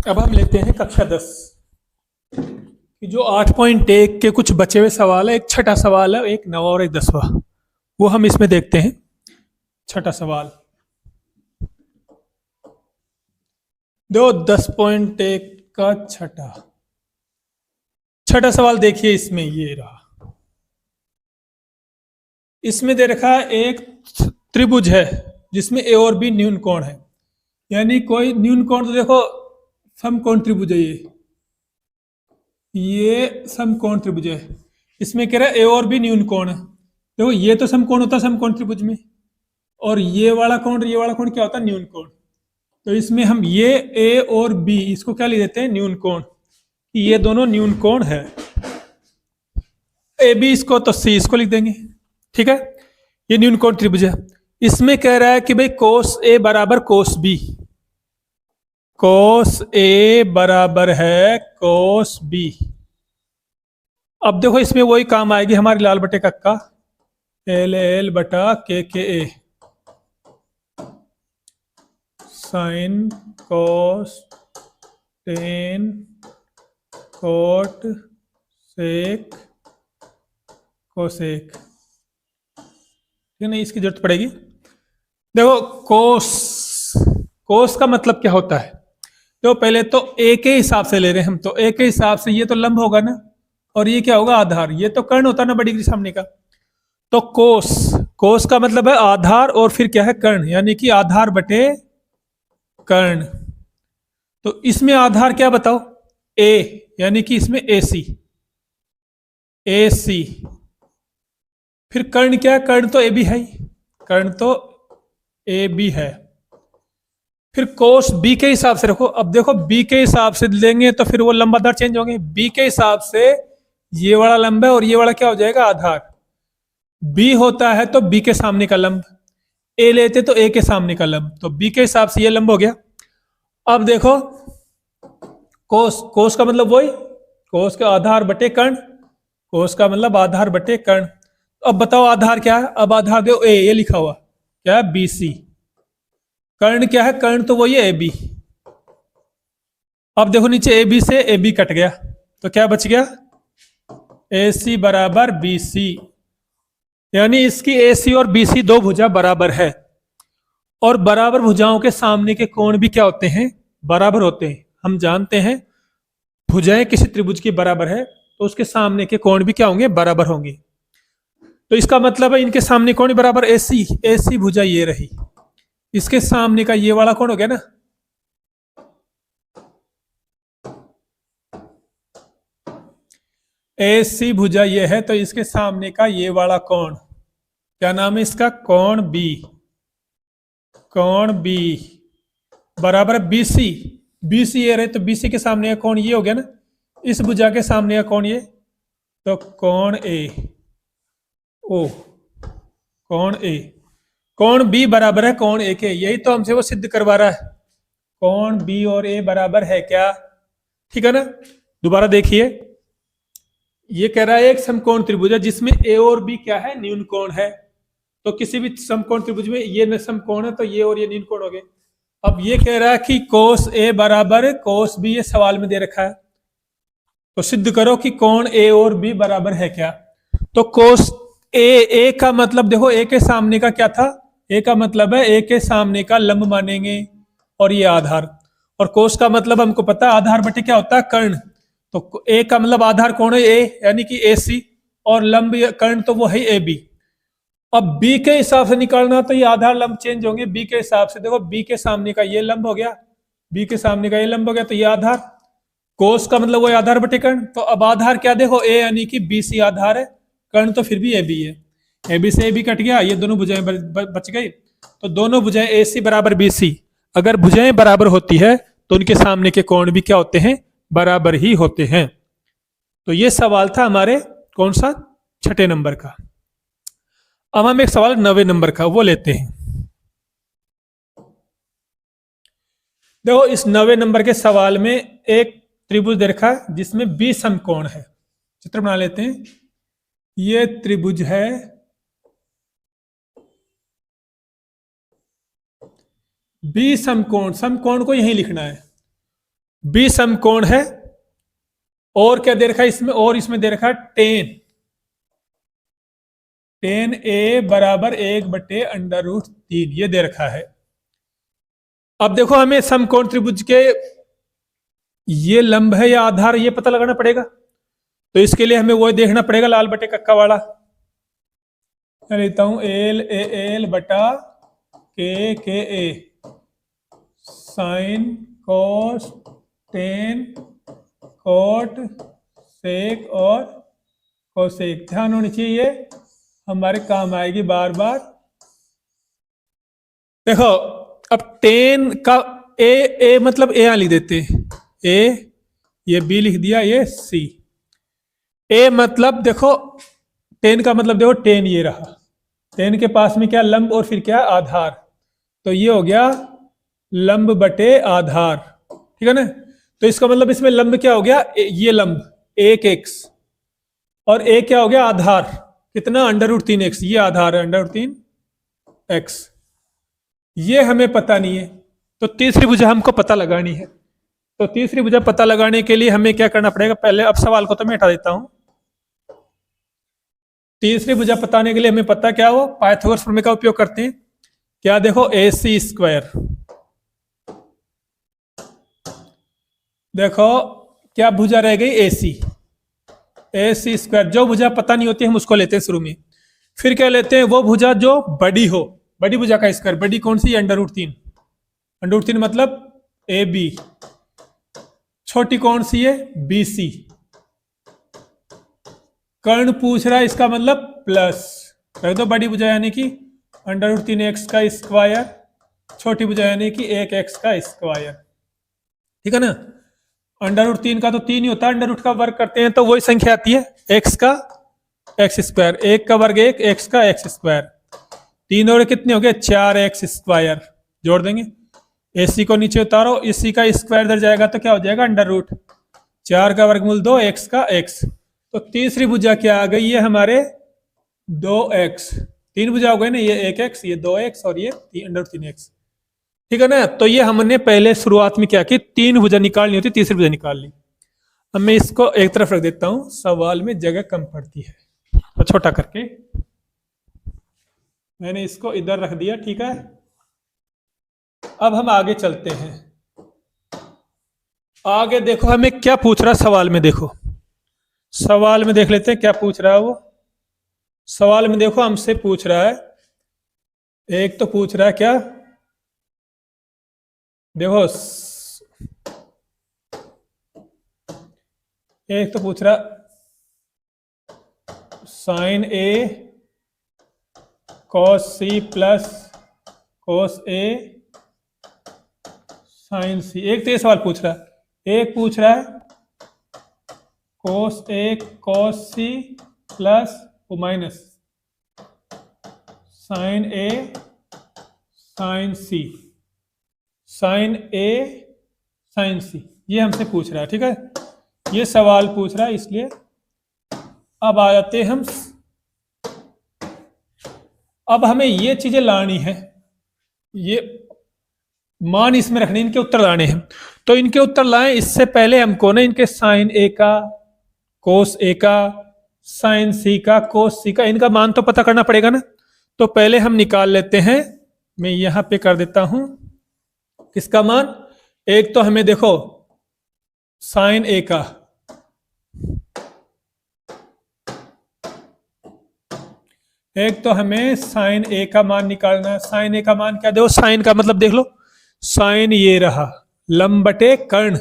अब हम लेते हैं कक्षा 10 कि जो 8.1 के कुछ बचे हुए सवाल है। एक छठा सवाल है, एक नवा और एक 10वां। वो हम इसमें देखते हैं। छठा सवाल दो 10.1 का छठा छठा सवाल देखिए। इसमें ये रहा। इसमें दे रखा है एक त्रिभुज है जिसमें ए और बी न्यून कोण है। यानी कोई न्यून कोण तो देखो समकोण त्रिभुज है। ये समकोण त्रिभुज है। इसमें कह रहा है ए और बी न्यून कोण है। देखो ये तो समकोण होता है समकोण त्रिभुज में, और ये वाला कोण क्या होता है? न्यून कोण। तो इसमें हम ये ए और बी इसको क्या लिख देते हैं? न्यून कोण। ये दोनों न्यून कोण है। ए बी इसको तो सी इसको लिख देंगे। ठीक है, ये न्यून कोण त्रिभुज है। इसमें कह रहा है कि भाई कोस ए बराबर कोस बी। कोस ए बराबर है कोस बी। अब देखो इसमें वही काम आएगी हमारी लाल बटे कक्का, एल एल बटा के A, sine cos tan cot sec cosec. ठीक है, नहीं इसकी जरूरत पड़ेगी। देखो कोस का मतलब क्या होता है? तो पहले तो ए के हिसाब से ले रहे हैं हम, तो ए के हिसाब से ये तो लंब होगा ना, और ये क्या होगा? आधार। ये तो कर्ण होता है ना बड़ी डिग्री सामने का। तो कोस का मतलब है आधार, और फिर क्या है? कर्ण, यानी कि आधार बटे कर्ण। तो इसमें आधार क्या बताओ? ए, यानी कि इसमें ए सी। फिर कर्ण क्या है? कर्ण तो ए बी है, कर्ण तो ए बी है। फिर कोस बी के हिसाब से रखो। अब देखो बी के हिसाब से लेंगे तो फिर वो लंब आधार चेंज होंगे। बी के हिसाब से ये वाला लंब है और ये वाला क्या हो जाएगा? आधार। बी होता है तो बी के सामने का लंब, ए लेते तो ए के सामने का लंब, तो बी के हिसाब से ये लंब हो गया। अब देखो कोस का मतलब वही कोस का आधार बटे कर्ण, कोस का मतलब आधार बटे कर्ण। अब बताओ आधार क्या है? अब आधार दो ए, ये लिखा हुआ क्या है? B C. कर्ण क्या है? कर्ण तो वही है ए बी। अब देखो नीचे ए बी से ए बी कट गया, तो क्या बच गया? ए सी बराबर बी सी। यानी इसकी ए सी और बी सी दो भुजा बराबर है, और बराबर भुजाओं के सामने के कोण भी क्या होते हैं? बराबर होते हैं। हम जानते हैं भुजाएं किसी त्रिभुज की बराबर है तो उसके सामने के कोण भी क्या होंगे? बराबर होंगे। तो इसका मतलब है इनके सामने कोण बराबर। ए सी भुजा ये रही, इसके सामने का ये वाला कोण हो गया ना, ए सी भुजा ये है, तो इसके सामने का ये वाला कोण क्या नाम है इसका? कोण बी। कोण बी बराबर बी सी ये रहे, तो बी सी के सामने का कोण ये हो गया ना, इस भुजा के सामने का कोण ये, तो कोण ए ओ कोण ए। कोण बी बराबर है कोण ए के। यही तो हमसे वो सिद्ध करवा रहा है, कोण बी और ए बराबर है क्या? ठीक है ना। दोबारा देखिए, ये कह रहा है एक समकोण त्रिभुज है जिसमें ए और बी क्या है? न्यून कोण है। तो किसी भी समकोण त्रिभुज में ये समकोण है, तो ये और ये न्यून कोण हो गए। अब ये कह रहा है कि कोस ए बराबर कोस बी, ये सवाल में दे रखा है, तो सिद्ध करो कि कोण ए और बी बराबर है क्या? तो कोस ए का मतलब देखो ए के सामने का क्या था? ए का मतलब है ए के सामने का लंब मानेंगे, और ये आधार। और कोस का मतलब हमको पता है आधार बटे क्या होता है? कर्ण। तो ए का मतलब आधार कौन है? ए, यानी कि ए सी, और लंब कर्ण तो वो है ए बी। अब बी के हिसाब से निकालना तो ये आधार लंब चेंज होंगे बी के हिसाब से। देखो बी के सामने का ये लंब हो गया, बी के सामने का ये लंब हो गया, तो ये आधार। कोस का मतलब वो आधार बटे कर्ण। तो अब आधार क्या? देखो ए यानी कि बी सी आधार है, कर्ण तो फिर भी ए बी है। ए बी से ए बी कट गया, ये दोनों भुजाएं बच गई। तो दोनों भुजाएं ए सी बराबर बी सी, अगर भुजाएं बराबर होती है तो उनके सामने के कोण भी क्या होते हैं? बराबर ही होते हैं। तो ये सवाल था हमारे कौन सा? छठे नंबर का। अब हम एक सवाल 9वें नंबर का वो लेते हैं। देखो इस 9वें नंबर के सवाल में एक त्रिभुज दे रखा है जिसमें 20 समकोण है। चित्र बना लेते हैं। ये त्रिभुज है, 20 समकोण। समकोण को यहीं लिखना है। बी समकोण है। और क्या दे रखा है इसमें, और इसमें दे रखा है टेन ए बराबर 1/√3 ये दे रखा है। अब देखो हमें समकोण त्रिभुज के ये लंब है या आधार ये पता लगाना पड़ेगा। तो इसके लिए हमें वो देखना पड़ेगा लाल बटे कक्का वाला। मैं लेता हूं एल ए एल बटा के A sine cos tan cot sec और कोसेक। ध्यान होनी चाहिए, हमारे काम आएगी बार बार। देखो अब टेन का ए मतलब ए लिख देते हैं, ए ये बी लिख दिया, ये सी। ए मतलब देखो टेन का मतलब देखो टेन ये रहा, टेन के पास में क्या लंब और फिर क्या आधार, तो ये हो गया लंब बटे आधार, ठीक है ना। तो इसका मतलब इसमें लंब क्या हो गया, ये लंब 1x और ए क्या हो गया आधार, कितना √3x, ये आधार है √3x। ये हमें पता नहीं है, तो तीसरी भुजा हमको पता लगानी है। तो तीसरी भुजा पता लगाने के लिए हमें क्या करना पड़ेगा, पहले अब सवाल को तो मैं हटा देता हूं। तीसरी भुजा बताने के लिए हमें पता क्या हो, पाइथागोरस प्रमेय का उपयोग करते हैं। क्या देखो AC², देखो क्या भुजा रह गई AC²। जो भुजा पता नहीं होती हम उसको लेते हैं शुरू में। फिर क्या लेते हैं, वो भुजा जो बड़ी हो, बड़ी भुजा का स्क्वायर। बड़ी कौन सी, √3, √3 मतलब AB। छोटी कौन सी है, BC। कर्ण पूछ रहा है, इसका मतलब प्लस रख दो बड़ी भुजा यानी कि √3x का स्क्वायर, छोटी भुजा यानी कि 1x का स्क्वायर, ठीक है ना। √3 का तो 3 ही होता है, √ का वर्ग करते हैं तो वही संख्या आती है, x का x², 1 का वर्ग 1, x का x², 3 और कितने हो गए 4x², जोड़ देंगे। AC को नीचे उतारो, इसी का स्क्वायर इधर जाएगा तो क्या हो जाएगा √ 4 का वर्गमूल 2, x का x। तो तीसरी भुजा क्या आ गई है हमारे 2x। तीन भुजा हो गई ना, ये 1x, ये 2x और ये √3x, ठीक है ना। तो ये हमने पहले शुरुआत में क्या की, तीन भुजा निकालनी होती, तीसरी भुजा निकाल ली। अब मैं इसको एक तरफ रख देता हूं, सवाल में जगह कम पड़ती है, तो छोटा करके मैंने इसको इधर रख दिया, ठीक है। अब हम आगे चलते हैं। आगे देखो हमें क्या पूछ रहा है सवाल में, देखो सवाल में देख लेते हैं क्या पूछ रहा है वो। सवाल में देखो हमसे पूछ रहा है, एक तो पूछ रहा है क्या, देखो एक तो पूछ रहा sin A cos C plus cos A sin C। एक तो ये सवाल पूछ रहा है। एक पूछ रहा है cos A cos C plus minus sin A sin C, sin A sin C, ये हमसे पूछ रहा है, ठीक है। ये सवाल पूछ रहा है, इसलिए अब आ जाते हैं हम। अब हमें ये चीजें लानी है, ये मान इसमें रखने, इनके उत्तर लाने हैं। तो इनके उत्तर लाएं, इससे पहले हमको ना इनके sin A का cos A का sin C का cos C का इनका मान तो पता करना पड़ेगा ना। तो पहले हम निकाल लेते हैं, मैं यहां पे कर देता हूं किसका मान। एक तो हमें देखो sin A का, एक तो हमें sin A का मान निकालना है। sin A का मान क्या, देखो sin का मतलब देख लो, sin ये रहा लंब बटे कर्ण।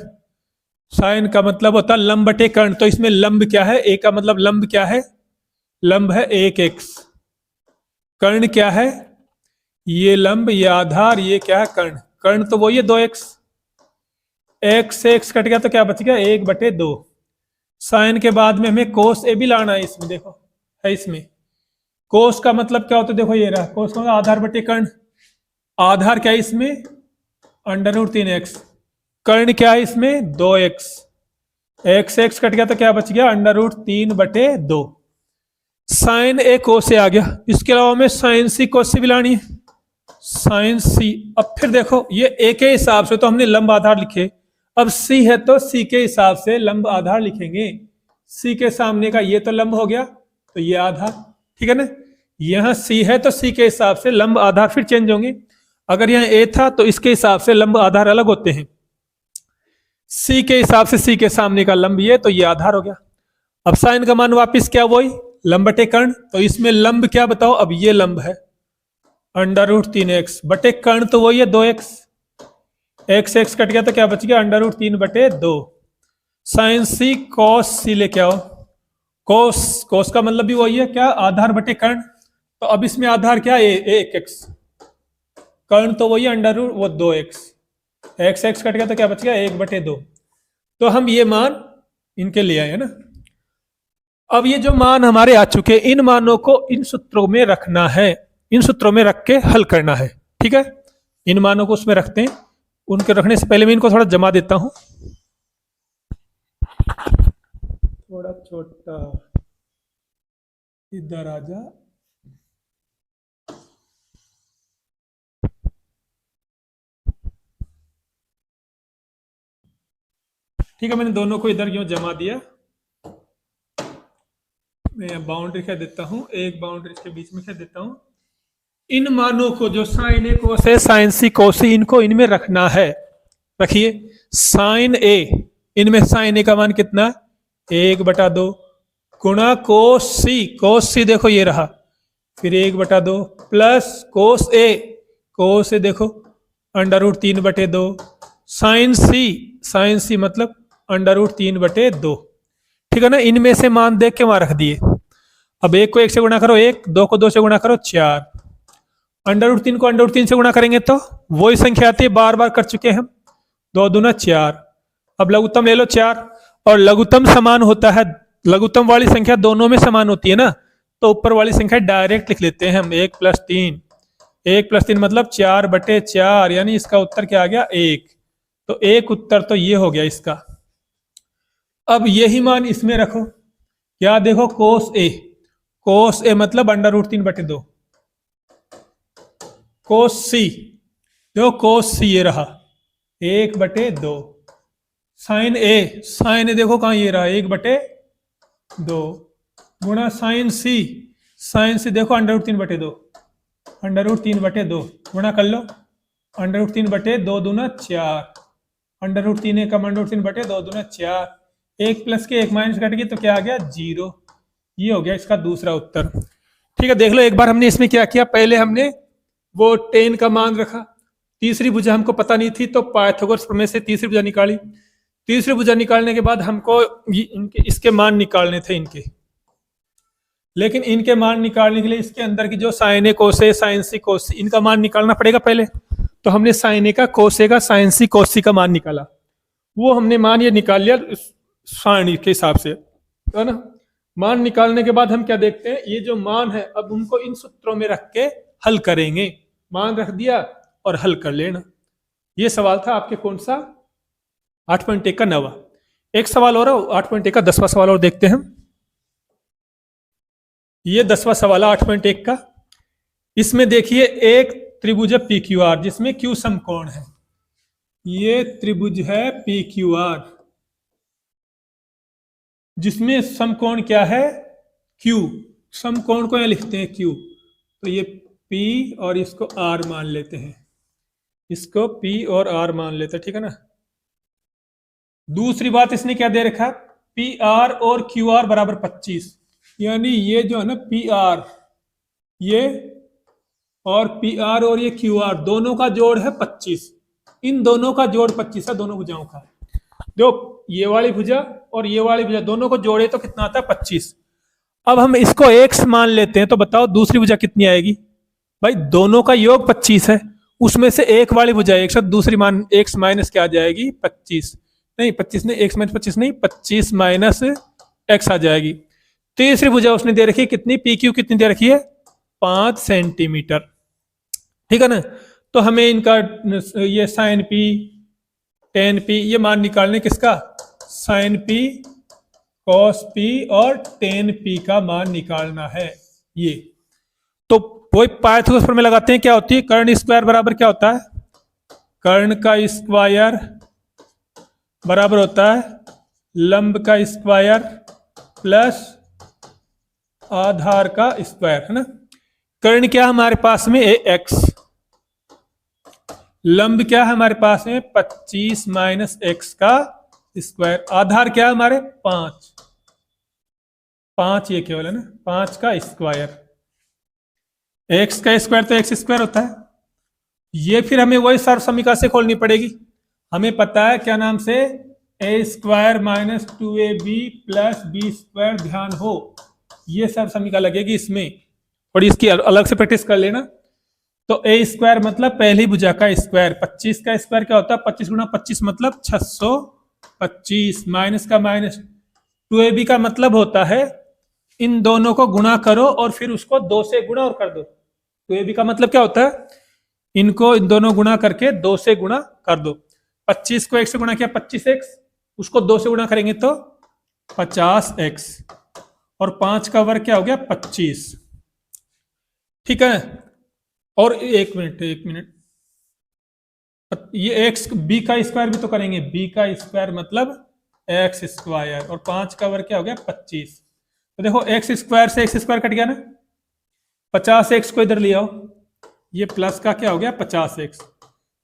sin का मतलब होता है लंब बटे कर्ण, तो इसमें लंब क्या है, A का मतलब लंब क्या है, लंब है 1x। कर्ण क्या है, ये लंब, ये आधार, ये क्या है कर्ण। कर्ण तो वो ये 2x, x से x कट गया तो क्या बच गया 1/2। साइन के बाद में हमें cos A भी लाना है, इसमें देखो है, इसमें कोस का मतलब क्या होता है, देखो ये रहा कोस का मतलब आधार बटे कर्ण। आधार क्या है इसमें √3x, कर्ण क्या है इसमें 2x, x से x कट गया तो क्या बच गया √3/2। साइन A कोस A आ गया। इसके अलावा हमें साइन C कोस C भी लानी है, साइन C। अब फिर देखो ये A के हिसाब से तो हमने लंब आधार लिखे, अब सी है तो सी के हिसाब से लंब आधार लिखेंगे। सी के सामने का ये तो लंब हो गया, तो ये आधार, ठीक है ना। यहां सी है तो सी के हिसाब से लंब आधार फिर चेंज होंगे। अगर यहाँ ए था तो इसके हिसाब से लंब आधार अलग होते हैं। सी के हिसाब से सी के सामने का लंब ये, तो ये आधार हो गया। अब साइन का मान वापिस क्या, वही लंब बटे कर्ण। तो इसमें लंब क्या बताओ, अब ये लंब है √3x बटे कर्ण, तो वही है 2x। x कट गया तो क्या बच गया, √3/2। साइन सी कॉस सी लेके आओ। कोस का मतलब भी वही है क्या, आधार बटे कर्ण। तो अब इसमें आधार क्या है, 1x, कर्ण तो वही वो 2x। x कट गया तो क्या बच गया, 1/2। तो हम ये मान इनके ले आए है ना। अब ये जो मान हमारे आ चुके, इन मानों को इन सूत्रों में रखना है, इन सूत्रों में रख के हल करना है, ठीक है। इन मानों को उसमें रखते हैं। उनके रखने से पहले मैं इनको थोड़ा जमा देता हूं, थोड़ा छोटा, इधर आ जा। ठीक है, मैंने दोनों को इधर यूं जमा दिया। मैं बाउंड्री कह देता हूं, एक बाउंड्री के बीच में कह देता हूं। इन मानों को जो साइन ए कोस है, साइन सी कोसी, इनको इनमें रखना है। रखिए साइन ए, इनमें साइन ए का मान कितना, 1/2 गुणा कोस सी देखो ये रहा, फिर 1/2 प्लस कोस ए देखो √3/2, साइन सी मतलब √3/2, ठीक है ना। इनमें से मान देख के वहां रख दिए। अब 1 को 1 से गुणा करो 1, 2 को 2 से गुणा करो 4, √3 को √3 से गुणा करेंगे तो वही संख्या आती है, बार बार कर चुके हैं हम, 2 दूना 4। अब लघुत्तम ले लो 4, और लघुत्तम समान होता है, लघुत्तम वाली संख्या दोनों में समान होती है ना, तो ऊपर वाली संख्या डायरेक्ट लिख लेते हैं हम, 1+3, 1+3 मतलब 4/4, यानी इसका उत्तर क्या आ गया, 1। तो एक उत्तर तो ये हो गया इसका। अब यही मान इसमें रखो, क्या देखो, कोस ए मतलब √3/2, कोस सी, जो कोस सी ये रहा 1/2, साइन ए देखो कहां ये रहा 1/2, गुणा साइन सी देखो √3/2, √3/2 गुणा कर लो, √3/2 दूना 4, √3 का √3/2 दूना 4, 1 प्लस के 1 माइनस कट गई तो क्या आ गया, 0। ये हो गया इसका दूसरा उत्तर। ठीक है, देख लो एक बार हमने इसमें क्या किया, पहले हमने वो tan का मान रखा, तीसरी भुजा हमको पता नहीं थी तो पाइथागोरस प्रमेय से तीसरी भुजा निकाली। तीसरी भुजा निकालने के बाद हमको इसके मान निकालने थे इनके, लेकिन इनके मान निकालने के लिए इसके अंदर की जो साइन ए कोसे, साइन सी कोसी, इनका मान निकालना पड़ेगा पहले। तो हमने साइन ए का, कोसे का, साइन सी कोसी का मान निकाला, वो हमने मान ये निकाल लिया साइन के हिसाब से, है ना। मान निकालने के बाद हम क्या देखते हैं, ये जो मान है अब उनको इन सूत्रों में रख के हल करेंगे। मान रख दिया और हल कर लेना। ये सवाल था आपके कौन सा, 8.1 का 9वां। एक सवाल और 8.1 का 10वां सवाल और देखते हैं। ये 10वां सवाल है 8.1 का। इसमें देखिए एक त्रिभुज है PQR जिसमें Q समकोण है। ये त्रिभुज है PQR जिसमें समकोण क्या है, Q। समकोण को यहां लिखते हैं Q, तो ये P और इसको R मान लेते हैं, इसको P और R मान लेते हैं, ठीक है ना। दूसरी बात इसने क्या दे रखा है, PR और QR बराबर 25, यानी ये जो है ना PR ये और PR और ये QR दोनों का जोड़ है 25, इन दोनों का जोड़ 25 है, दोनों भुजाओं का। जो ये वाली भुजा और ये वाली भुजा दोनों को जोड़े तो कितना आता है, 25। अब हम इसको x मान लेते हैं, तो बताओ दूसरी भुजा कितनी आएगी, भाई दोनों का योग 25 है, उसमें से एक वाली भुजा x, दूसरी मान x माइनस क्या आ जाएगी, 25 नहीं, 25 नहीं, x माइनस 25 नहीं, 25 माइनस x आ जाएगी। तीसरी भुजा उसने दे रखी है कितनी, PQ कितनी दे रखी है, 5 सेंटीमीटर, ठीक है ना। तो हमें इनका ये साइन P, tan P, ये मान निकालने किसका, साइन P, cos P और tan P का मान निकालना है। ये तो वही पाइथागोरस प्रमेय लगाते हैं, क्या होती है, कर्ण स्क्वायर बराबर क्या होता है, कर्ण का स्क्वायर बराबर होता है लंब का स्क्वायर प्लस आधार का स्क्वायर, है ना। कर्ण क्या हमारे पास में एक्स, लंब क्या है हमारे पास में 25 माइनस एक्स का स्क्वायर, आधार क्या है हमारे 5, 5 ये केवल है ना, 5 का स्क्वायर, एक्स का स्क्वायर तो एक्स स्क्वायर होता है। ये फिर हमें वही सर्व समीकरण से खोलनी पड़ेगी। हमें पता है क्या नाम से, A square minus 2ab plus B square, ध्यान हो ये सर्व समीकरण लगेगी इसमें, और इसकी अलग से प्रैक्टिस कर लेना। तो ए स्क्वायर मतलब पहली भुजा का स्क्वायर, 25 का स्क्वायर क्या होता है 25 गुणा 25 मतलब 625, माइनस का माइनस, 2ab का मतलब होता है इन दोनों को गुणा करो और फिर उसको 2 से गुणा और कर दो। 2ab का मतलब क्या होता है, इनको इन दोनों गुणा करके 2 से गुणा कर दो। 25 को 1 से गुणा किया 25x, उसको 2 से गुणा करेंगे तो 50x, और 5 का वर्ग क्या हो गया 25, ठीक है। और एक मिनट ये x b का स्क्वायर भी तो करेंगे, b का स्क्वायर मतलब x स्क्वायर, और 5 का वर्ग क्या हो गया 25। तो देखो x स्क्वायर से x स्क्वायर कट गया ना, 50x को इधर ले आओ, ये प्लस का क्या हो गया 50x,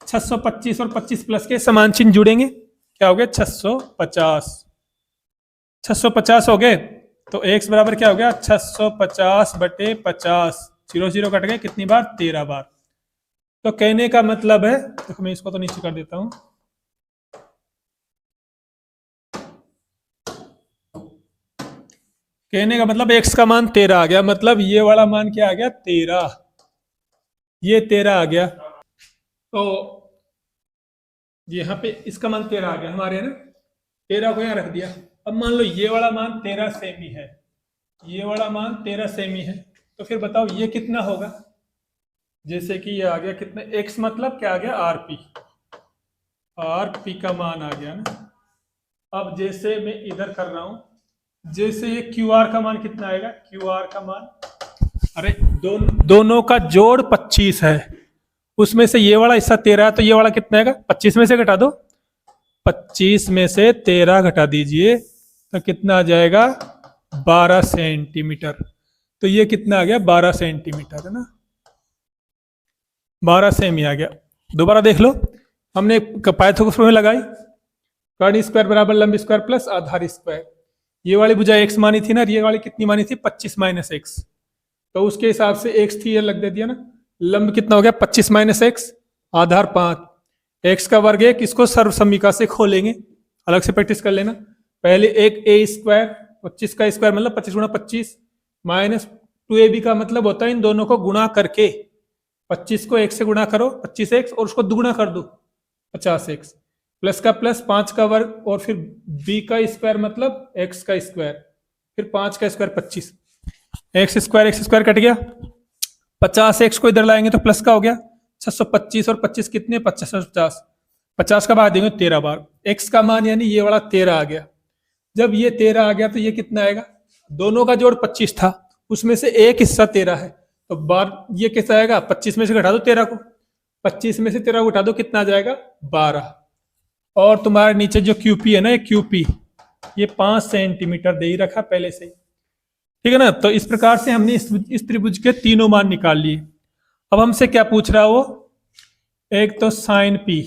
625 और 25 प्लस के समान चिन्ह जुड़ेंगे, क्या हो गया 650, 650 हो गए। तो x बराबर क्या हो गया 650 बटे 50, 0 0 कट गए, कितनी बार 13 बार। तो कहने का मतलब है, तो मैं इसको तो नीचे कर देता हूं, कहने का मतलब x का मान 13 आ गया, मतलब ये वाला मान क्या आ गया 13, ये 13 आ गया। तो यहाँ पे इसका मान 13 आ गया हमारे, है ना, 13 को यहाँ रख दिया। अब मान लो ये वाला मान 13 सेमी है, ये वाला मान 13 सेमी है, तो फिर बताओ ये कितना होगा। जैसे कि ये आ गया कितना, x मतलब क्या आ गया rp, rp का मान आ गया ना। अब जैसे मैं इधर कर रहा हूं, जैसे ये qr का मान कितना आएगा, qr का मान, अरे दोनों का जोड़ 25 है, उसमें से ये वाला हिस्सा 13 है, तो ये वाला कितना आएगा 25 में से घटा दो, 25 में से 13 घटा दीजिए तो कितना आ जाएगा 12 सेंटीमीटर। तो ये कितना आ गया 12 सेंटीमीटर, है ना, 12 सेमी आ गया। दोबारा देख लो, हमने पाइथागोरस प्रमेय लगाई, कर्ण स्क्वायर बराबर लंब स्क्वायर प्लस आधार स्क्वायर, ये वाली भुजा x मानी थी ना, ये वाली कितनी मानी थी 25 माइनस एक्स, तो उसके हिसाब से x थी, ये लग दे दिया ना। लंब कितना हो गया 25 माइनस एक्स, आधार 5, x का वर्ग 1, इसको सर्व समीकरण से खोलेंगे, अलग से प्रैक्टिस कर लेना। पहले एक ए स्क्वायर 25 का स्क्वायर मतलब 25 गुणा 25, माइनस 2ab का मतलब होता है इन दोनों को गुणा करके, 25 को 1 से गुणा करो 25x और उसको दुगुना कर दो 50x, प्लस का प्लस 5 का वर्ग, और फिर b का स्क्वायर मतलब x का स्क्वायर, फिर 5 का स्क्वायर 25, x स्क्वायर कट गया, 50x को इधर लाएंगे तो प्लस का हो गया 625, और 25 कितने 50, 50 का बाद देंगे 13 बार, x का मान यानी ये वाला 13 आ गया। जब ये 13 आ गया तो ये कितना आएगा, दोनों का जोड़ 25 था, उसमें से एक हिस्सा 13 है, तो बार ये कैसा आएगा 25 में से घटा दो 13 को, 25 में से 13 को घटा दो कितना आ जाएगा 12, और तुम्हारे नीचे जो QP है ना, ये QP ये 5 सेंटीमीटर दे ही रखा पहले से, ठीक है ना। तो इस प्रकार से हमने इस त्रिभुज के तीनों मान निकाल लिए। अब हमसे क्या पूछ रहा है वो, एक तो साइन P,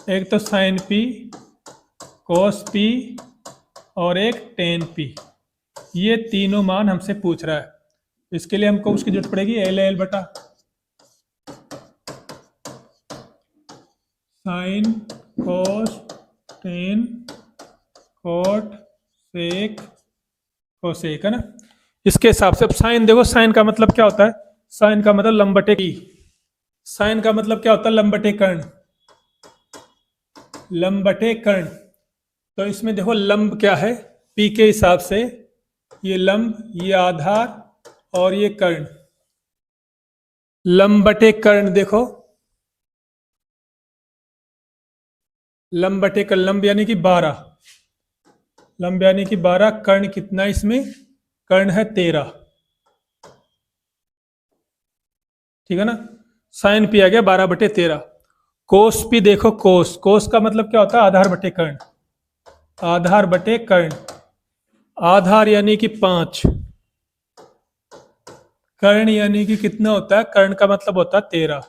एक तो साइन P, cos P और एक टेन P, ये तीनों मान हमसे पूछ रहा है। इसके लिए हमको उसकी जरूरत पड़ेगी LL बटा sine cos tan cot sec cosec, है ना। इसके हिसाब से अब साइन देखो, साइन का मतलब क्या होता है, साइन का मतलब लंब बटे की, साइन का मतलब क्या होता है लंब बटे कर्ण, लंब बटे कर्ण। तो इसमें देखो लंब क्या है P के हिसाब से, ये लंब, ये आधार और ये कर्ण, लंब बटे कर्ण देखो, लंब बटे कर्ण, लंब यानी कि 12, लंब यानी कि 12, कर्ण कितना इसमें, कर्ण है 13, ठीक है ना। साइन P आ गया 12 बटे 13, कोस भी देखो, कोस कोस का मतलब क्या होता है? आधार बटे कर्ण। आधार बटे कर्ण, आधार यानी कि 5, कर्ण यानी कि कितना होता है? कर्ण का मतलब होता है 13।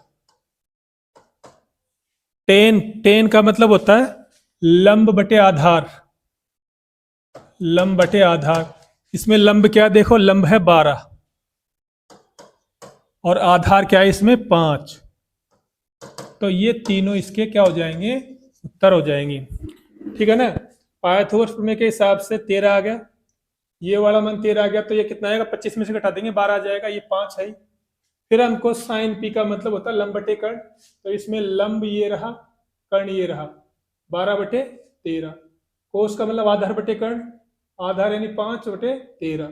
टेन, टेन का मतलब होता है लंब बटे आधार, लंब बटे आधार। इसमें लंब क्या देखो, लंब है 12 और आधार क्या है इसमें? 5। तो ये तीनों इसके क्या हो जाएंगे? उत्तर हो जाएंगे। ठीक है ना? पाइथागोरस प्रमेय के हिसाब से 13 आ गया, ये वाला मान 13 आ गया, तो ये कितना आएगा? 25 में से घटा देंगे 12 आ जाएगा, ये 5 है। फिर हमको साइन पी का मतलब होता है लंब बटे कर्ण, तो इसमें लंब ये रहा, कर्ण ये रहा, 12 बटे 13। कोस का मतलब आधार बटे कर्ण, आधार यानी 5 बटे 13।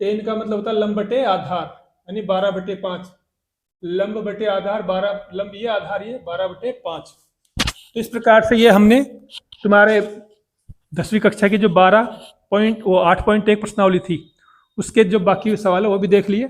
टेन का मतलब होता है लंब बटे आधार यानी 12 बटे 5, लंब बटे आधार 12, लंब ये आधार ये 12 बटे 5। तो इस प्रकार से ये हमने तुम्हारे 10वीं कक्षा की जो 8.1 प्रश्नावली थी उसके जो बाकी सवाल है वो भी देख लिए।